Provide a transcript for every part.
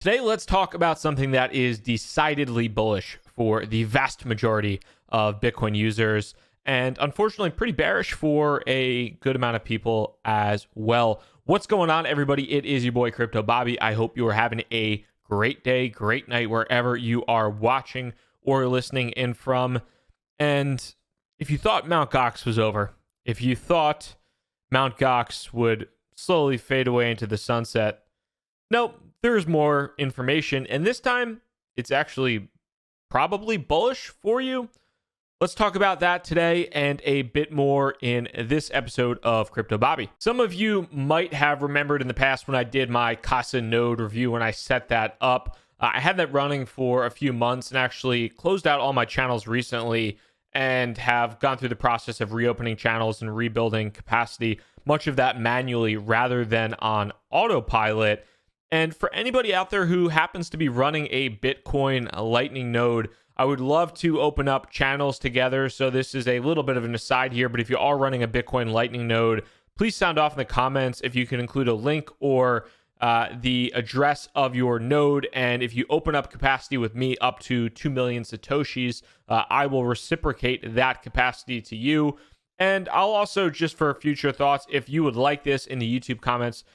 Today, let's talk about something that is decidedly bullish for the vast majority of Bitcoin users, and unfortunately, pretty bearish for a good amount of people as well. What's going on, everybody? It is your boy Crypto Bobby. I hope you are having a great day, great night, wherever you are watching or listening in from. And if you thought Mt. Gox was over, if you thought Mt. Gox would slowly fade away into the sunset, nope, there's more information, and this time it's actually probably bullish for you. Let's talk about that today and a bit more in this episode of Crypto Bobby. Some of you might have remembered in the past when I did my Casa node review, when I set that up. I had that running for a few months and actually closed out all my channels recently and have gone through the process of reopening channels and rebuilding capacity, much of that manually rather than on autopilot. And for anybody out there who happens to be running a Bitcoin Lightning node, I would love to open up channels together. So this is a little bit of an aside here, but if you are running a Bitcoin Lightning node, please sound off in the comments if you can include a link or the address of your node. And if you open up capacity with me up to 2 million Satoshis, I will reciprocate that capacity to you. And I'll also, just for future thoughts, if you would like this in the YouTube comments,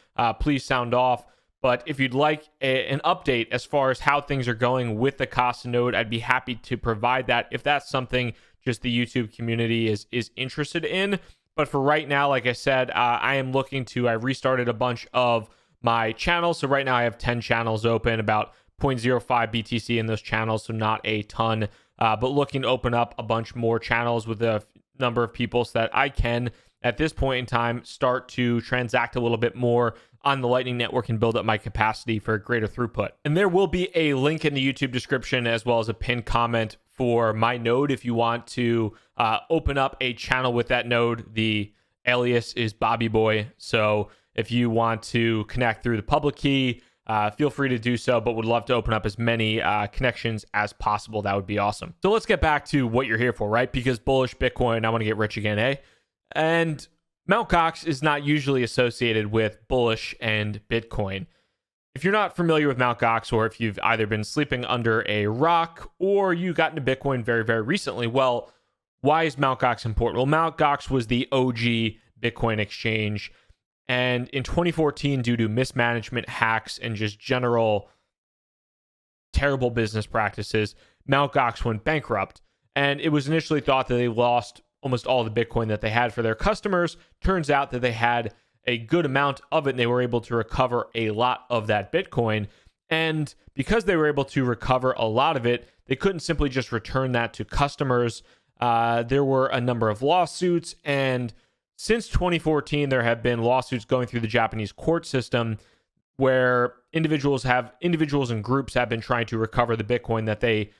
please sound off. But if you'd like an update as far as how things are going with the Casa node, I'd be happy to provide that if that's something just the YouTube community is interested in. But for right now, like I said, I restarted a bunch of my channels. So right now I have 10 channels open, about 0.05 BTC in those channels, so not a ton. But looking to open up a bunch more channels with a number of people so that I can, at this point in time, start to transact a little bit more on the Lightning Network and build up my capacity for greater throughput. And there will be a link in the YouTube description as well as a pinned comment for my node if you want to open up a channel with that node. The alias is Bobby Boy. So if you want to connect through the public key, feel free to do so, but would love to open up as many connections as possible. That would be awesome. So let's get back to what you're here for, right? Because bullish Bitcoin, I want to get rich again, eh? And Mt. Gox is not usually associated with bullish and Bitcoin. If you're not familiar with Mt. Gox, or if you've either been sleeping under a rock or you got into Bitcoin very, very recently, well, why is Mt. Gox important? Well, Mt. Gox was the OG Bitcoin exchange. And in 2014, due to mismanagement, hacks, and just general terrible business practices, Mt. Gox went bankrupt. And it was initially thought that they lost almost all the Bitcoin that they had for their customers. Turns out that they had a good amount of it and they were able to recover a lot of that Bitcoin. And because they were able to recover a lot of it, they couldn't simply just return that to customers. There were a number of lawsuits, and since 2014, there have been lawsuits going through the Japanese court system where individuals and groups have been trying to recover the Bitcoin that they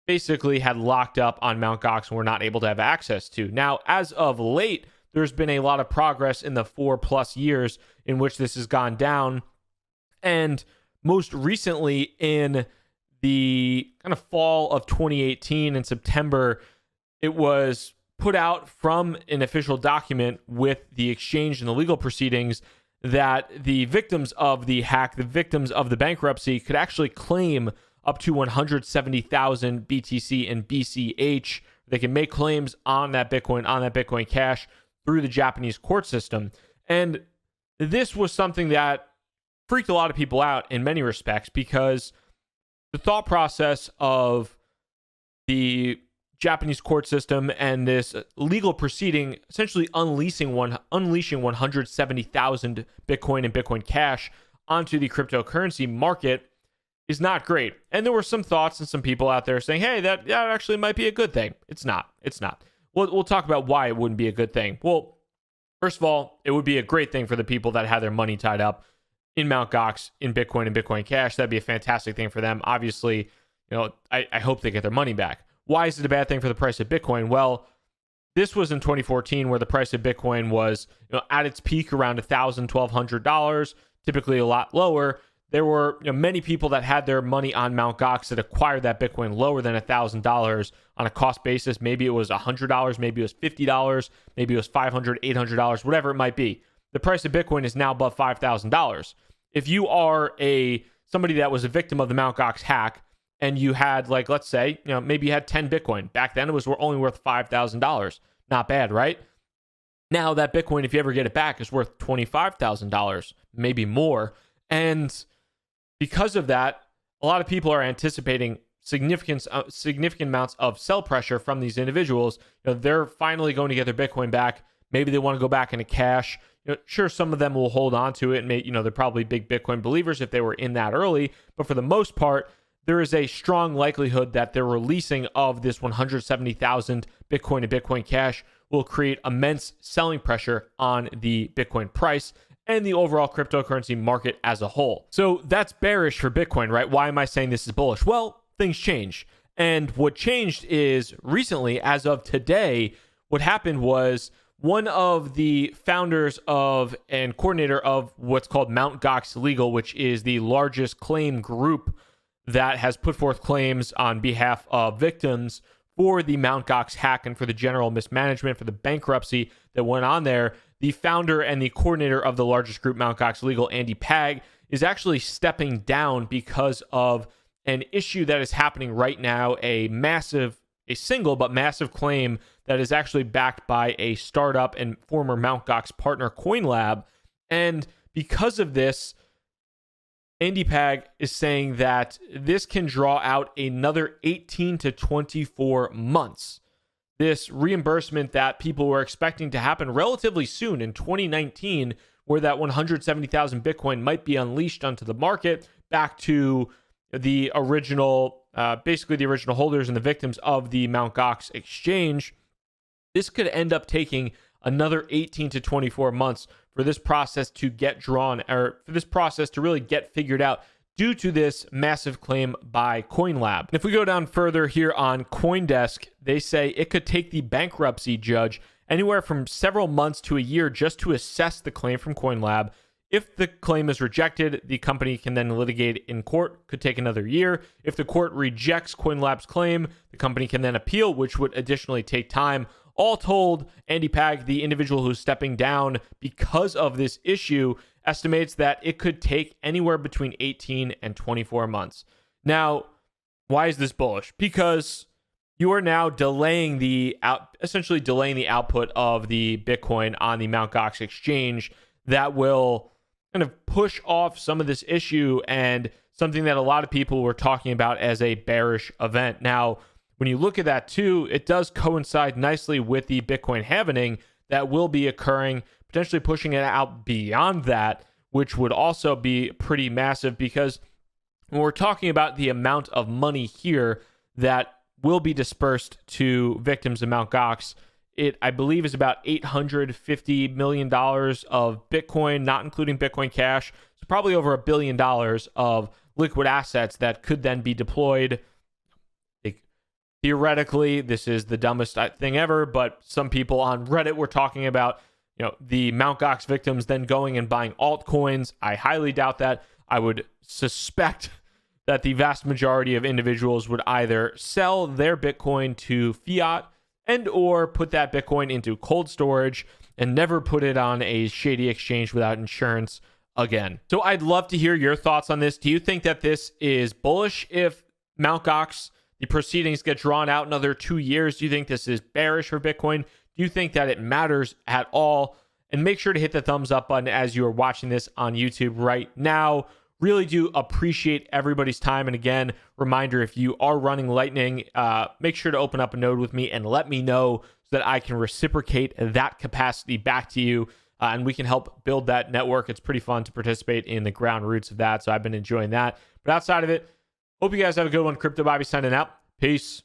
basically had locked up on Mt. Gox and were not able to have access to. Now, as of late, there's been a lot of progress in the 4+ years in which this has gone down. And most recently, in the kind of fall of 2018, in September, it was put out from an official document with the exchange and the legal proceedings that the victims of the hack, the victims of the bankruptcy, could actually claim up to 170,000 BTC and BCH. They can make claims on that Bitcoin Cash through the Japanese court system. And this was something that freaked a lot of people out in many respects, because the thought process of the Japanese court system and this legal proceeding essentially unleashing 170,000 Bitcoin and Bitcoin Cash onto the cryptocurrency market is not great. And there were some thoughts and some people out there saying, hey, that actually might be a good thing. It's not. We'll talk about why it wouldn't be a good thing. Well, first of all, it would be a great thing for the people that had their money tied up in Mt. Gox, in Bitcoin and Bitcoin Cash. That'd be a fantastic thing for them. Obviously, I hope they get their money back. Why is it a bad thing for the price of Bitcoin? Well, this was in 2014 where the price of Bitcoin was at its peak around $1,000, $1,200, typically a lot lower. There were many people that had their money on Mt. Gox that acquired that Bitcoin lower than $1,000 on a cost basis. Maybe it was $100, maybe it was $50, maybe it was $500, $800, whatever it might be. The price of Bitcoin is now above $5,000. If you are a somebody that was a victim of the Mt. Gox hack, and you had, like, let's say, maybe you had 10 Bitcoin. Back then, it was only worth $5,000. Not bad, right? Now that Bitcoin, if you ever get it back, is worth $25,000, maybe more. And because of that, a lot of people are anticipating significant amounts of sell pressure from these individuals. They're finally going to get their Bitcoin back. Maybe they want to go back into cash. Sure, some of them will hold on to it, and they're probably big Bitcoin believers if they were in that early. But for the most part, there is a strong likelihood that their releasing of this 170,000 Bitcoin to Bitcoin Cash will create immense selling pressure on the Bitcoin price and the overall cryptocurrency market as a whole. So that's bearish for Bitcoin, right? Why am I saying this is bullish? Well, things change. And what changed is recently, as of today, what happened was one of the founders of and coordinator of what's called Mt. Gox Legal, which is the largest claim group that has put forth claims on behalf of victims for the Mt. Gox hack and for the general mismanagement, for the bankruptcy that went on there. The founder and the coordinator of the largest group, Mt. Gox Legal, Andy Pag, is actually stepping down because of an issue that is happening right now, a single but massive claim that is actually backed by a startup and former Mt. Gox partner, CoinLab. And because of this, Andy Pag is saying that this can draw out another 18 to 24 months. This reimbursement that people were expecting to happen relatively soon in 2019, where that 170,000 Bitcoin might be unleashed onto the market back to the original, basically the original holders and the victims of the Mt. Gox exchange. This could end up taking another 18 to 24 months for this process to get drawn, or for this process to really get figured out due to this massive claim by CoinLab. If we go down further here on Coindesk, they say it could take the bankruptcy judge anywhere from several months to a year just to assess the claim from CoinLab. If the claim is rejected, the company can then litigate in court, could take another year. If the court rejects CoinLab's claim, the company can then appeal, which would additionally take time. All told, Andy Pag, the individual who's stepping down because of this issue, estimates that it could take anywhere between 18 and 24 months. Now, why is this bullish? Because you are now essentially delaying the output of the Bitcoin on the Mt. Gox exchange. That will kind of push off some of this issue and something that a lot of people were talking about as a bearish event. Now, when you look at that too, it does coincide nicely with the Bitcoin halvening that will be occurring, potentially pushing it out beyond that, which would also be pretty massive, because when we're talking about the amount of money here that will be dispersed to victims of Mt. Gox, it, I believe, is about $850 million of Bitcoin, not including Bitcoin Cash. So probably over $1 billion of liquid assets that could then be deployed. Theoretically, this is the dumbest thing ever, but some people on Reddit were talking about, the Mt. Gox victims then going and buying altcoins. I highly doubt that. I would suspect that the vast majority of individuals would either sell their Bitcoin to fiat and or put that Bitcoin into cold storage and never put it on a shady exchange without insurance again. So I'd love to hear your thoughts on this. Do you think that this is bullish if Mt. Gox, the proceedings get drawn out another 2 years? Do you think this is bearish for Bitcoin? Do you think that it matters at all? And make sure to hit the thumbs up button as you are watching this on YouTube right now. Really do appreciate everybody's time. And again, reminder, if you are running Lightning, make sure to open up a node with me and let me know so that I can reciprocate that capacity back to you. And we can help build that network. It's pretty fun to participate in the ground roots of that. So I've been enjoying that. But outside of it, hope you guys have a good one. Crypto Bobby signing out. Peace.